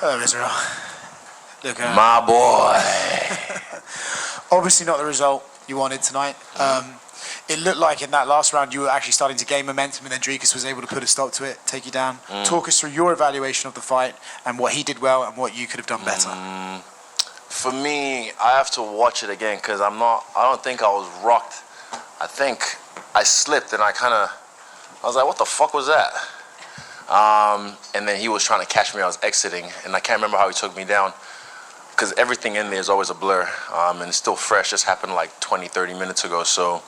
Hello, Israel. Look, my boy. Obviously not the result you wanted tonight. It looked like in that last round you were actually starting to gain momentum, and then Dricus was able to put a stop to it, take you down. Talk us through your evaluation of the fight and what he did well and what you could have done better. For me, I have to watch it again because I don't think I was rocked. I think I slipped and I was like, what the fuck was that? And then he was trying to catch me. I was exiting, and I can't remember how he took me down because everything in there is always a blur, and it's still fresh. Just happened like 20, 30 minutes ago. So,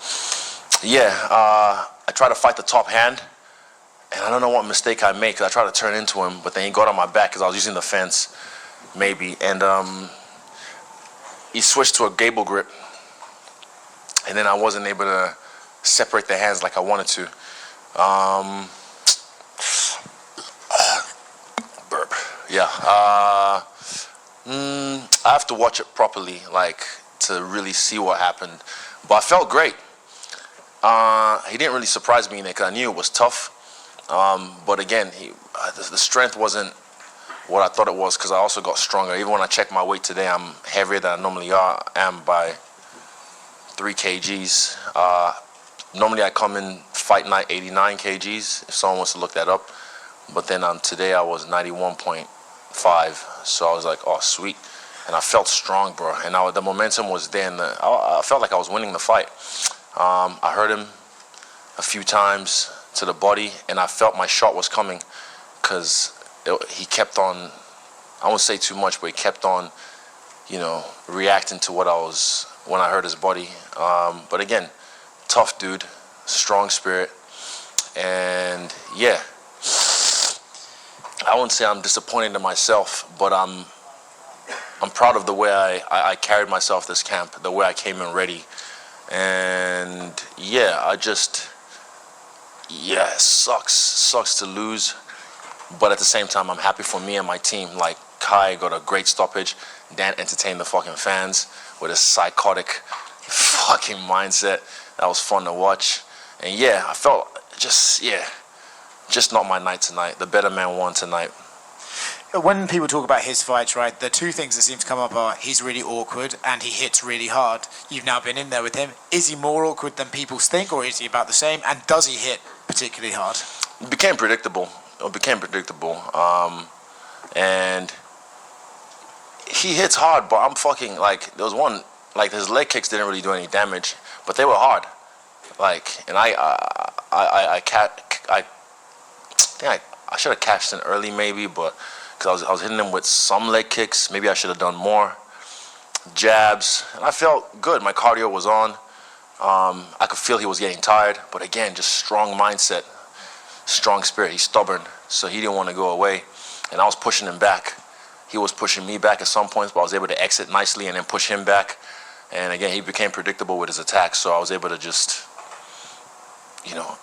yeah, I tried to fight the top hand, and I don't know what mistake I made because I tried to turn into him, but then he got on my back because I was using the fence, maybe, and he switched to a gable grip, and then I wasn't able to separate the hands like I wanted to. Burp. Yeah. I have to watch it properly, like, to really see what happened. But I felt great. He didn't really surprise me in it because I knew it was tough. But again, the strength wasn't what I thought it was because I also got stronger. Even when I checked my weight today, I'm heavier than I normally am by 3 kgs. Normally I come in fight night 89 kgs, if someone wants to look that up. But then today I was 91.5, so I was like, oh, sweet. And I felt strong, bro. And the momentum was there, and I felt like I was winning the fight. I hurt him a few times to the body, and I felt my shot was coming because he kept on, I won't say too much, but he kept on, reacting to what when I hurt his body. But again, tough dude, strong spirit, and yeah. I wouldn't say I'm disappointed in myself, but I'm proud of the way I carried myself this camp, the way I came in ready. And yeah, it sucks to lose, but at the same time, I'm happy for me and my team. Like, Kai got a great stoppage. Dan entertained the fucking fans with his psychotic fucking mindset. That was fun to watch. And yeah, I felt just not my night tonight. The better man won tonight. When people talk about his fights, right, the two things that seem to come up are he's really awkward and he hits really hard. You've now been in there with him. Is he more awkward than people think, or is he about the same? And does he hit particularly hard? It became predictable. And he hits hard, but I'm fucking, like, there was one, like, his leg kicks didn't really do any damage, but they were hard. Like, and I should have cashed in early maybe, but because I was hitting him with some leg kicks. Maybe I should have done more jabs, and I felt good. My cardio was on. I could feel he was getting tired, but again, just strong mindset, strong spirit. He's stubborn, so he didn't want to go away, and I was pushing him back. He was pushing me back at some points, but I was able to exit nicely and then push him back. And again, he became predictable with his attacks, so I was able to just,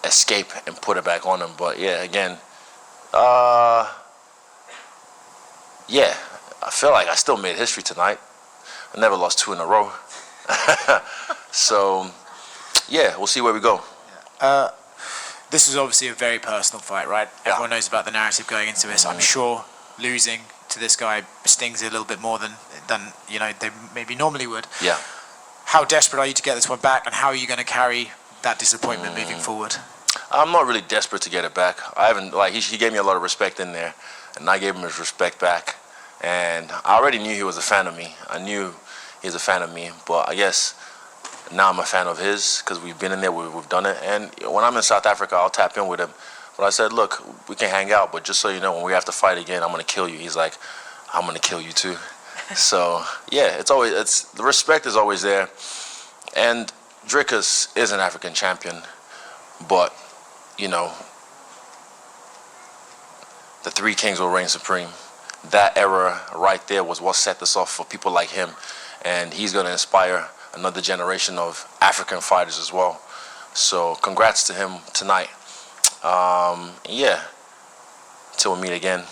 escape and put it back on him. But yeah, again, yeah, I feel like I still made history tonight. I never lost 2 in a row. So, yeah, we'll see where we go. This was obviously a very personal fight, right? Yeah. Everyone knows about the narrative going into this. I'm sure losing to this guy stings a little bit more than they maybe normally would. Yeah. How desperate are you to get this one back, and how are you going to carry that disappointment moving forward? I'm not really desperate to get it back. I haven't, like, he gave me a lot of respect in there, and I gave him his respect back. And I already knew he was a fan of me. I knew he was a fan of me, but I guess now I'm a fan of his because we've been in there, we've done it. And when I'm in South Africa, I'll tap in with him. But I said, look, we can hang out, but just so you know, when we have to fight again, I'm going to kill you. He's like, I'm going to kill you too. So, yeah, the respect is always there. And Dricus is an African champion, but, the 3 kings will reign supreme. That era right there was what set this off for people like him. And he's going to inspire another generation of African fighters as well. So congrats to him tonight. Yeah, till we meet again.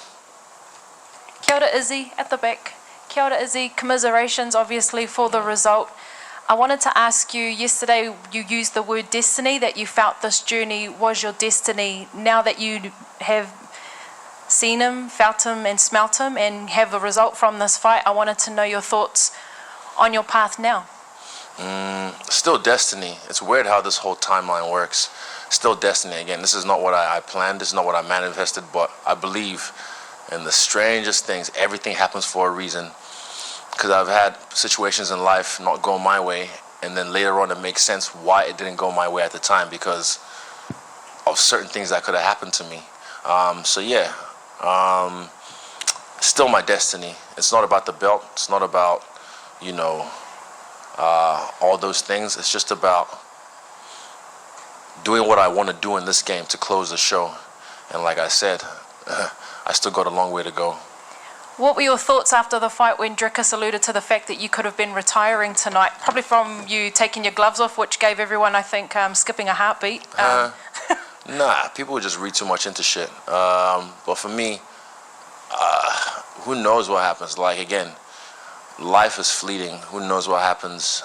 Kia ora, Izzy, at the back. Kia ora, Izzy. Commiserations, obviously, for the result. I wanted to ask you, yesterday you used the word destiny, that you felt this journey was your destiny. Now that you have seen him, felt him, and smelt him, and have a result from this fight. I wanted to know your thoughts on your path now. Still destiny. It's weird how this whole timeline works. Still destiny. Again, this is not what I planned. This is not what I manifested, but I believe in the strangest things. Everything happens for a reason. Because I've had situations in life not go my way, and then later on it makes sense why it didn't go my way at the time, because of certain things that could have happened to me. So yeah, still my destiny. It's not about the belt. It's not about, you know, all those things. It's just about doing what I want to do in this game to close the show. And like I said, I still got a long way to go. What were your thoughts after the fight when Dricus alluded to the fact that you could have been retiring tonight? Probably from you taking your gloves off, which gave everyone, I think, skipping a heartbeat. Nah, people would just read too much into shit. But for me, who knows what happens? Like, again, life is fleeting. Who knows what happens?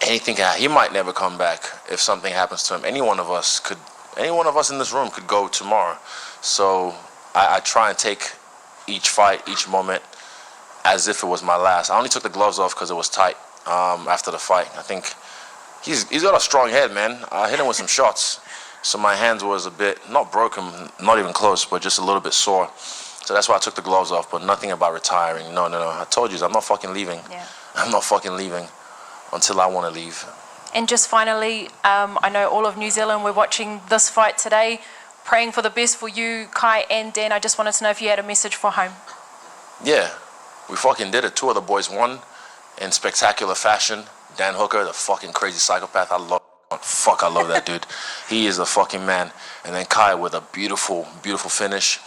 Anything can happen. He might never come back if something happens to him. Any one of us in this room could go tomorrow. So I try and take each fight, each moment, as if it was my last. I only took the gloves off because it was tight after the fight. I think he's got a strong head, man. I hit him with some shots, so my hands was a bit, not broken, not even close, but just a little bit sore. So that's why I took the gloves off, but nothing about retiring. No. I told you, I'm not fucking leaving. Yeah. I'm not fucking leaving until I want to leave. And just finally, I know all of New Zealand, we're watching this fight today, praying for the best for you, Kai and Dan. I just wanted to know if you had a message for home. Yeah, we fucking did it. Two of the boys won in spectacular fashion. Dan Hooker, the fucking crazy psychopath. I love that dude. He is a fucking man. And then Kai with a beautiful, beautiful finish.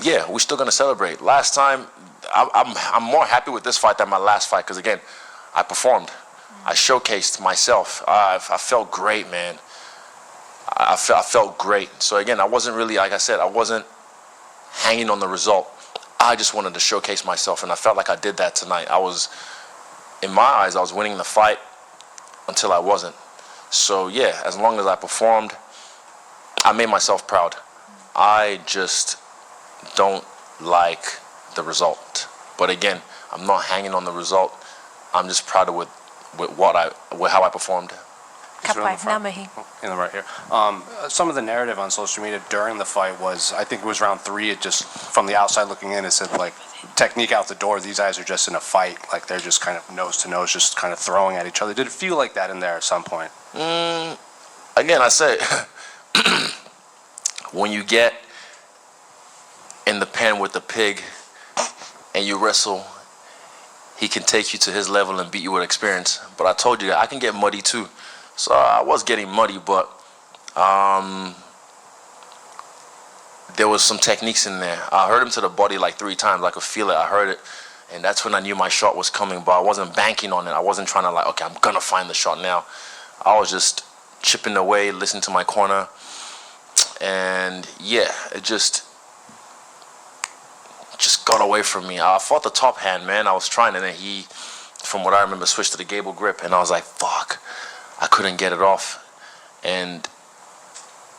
Yeah, we're still gonna celebrate. Last time, I'm more happy with this fight than my last fight, because again, I performed. I showcased myself. I felt great, man. I felt great. So again, I wasn't really, like I said, I wasn't hanging on the result. I just wanted to showcase myself, and I felt like I did that tonight. In my eyes, I was winning the fight until I wasn't. So yeah, as long as I performed, I made myself proud. I just don't like the result. But again, I'm not hanging on the result. I'm just proud with how I performed. Kapai, nā mihi. In the right here. Some of the narrative on social media during the fight was, I think it was round 3, it just, from the outside looking in, it said, like, technique out the door, these guys are just in a fight, like they're just kind of nose to nose, just kind of throwing at each other. Did it feel like that in there at some point? Again, I say, when you get in the pen with the pig and you wrestle, he can take you to his level and beat you with experience. But I told you that I can get muddy too. So I was getting muddy, but there was some techniques in there. I heard him to the body like 3 times. I could feel it. I heard it. And that's when I knew my shot was coming, but I wasn't banking on it. I wasn't trying to like, okay, I'm going to find the shot now. I was just chipping away, listening to my corner. And yeah, it just got away from me. I fought the top hand, man. I was trying, and then he, from what I remember, switched to the gable grip, and I was like, fuck. I couldn't get it off. And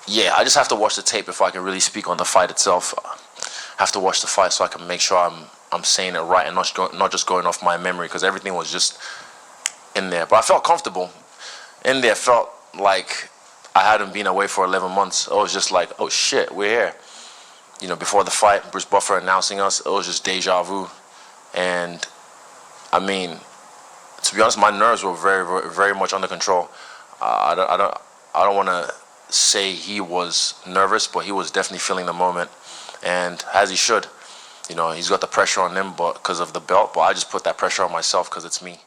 yeah, I just have to watch the tape if I can really speak on the fight itself. I have to watch the fight so I can make sure I'm saying it right and not just going off my memory, because everything was just in there. But I felt comfortable. In there, felt like I hadn't been away for 11 months. It was just like, oh shit, we're here. You know, before the fight, Bruce Buffer announcing us, it was just deja vu. And I mean, to be honest, my nerves were very, very, very much under control. I don't want to say he was nervous, but he was definitely feeling the moment, and as he should. You know, he's got the pressure on him, but because of the belt. But I just put that pressure on myself because it's me.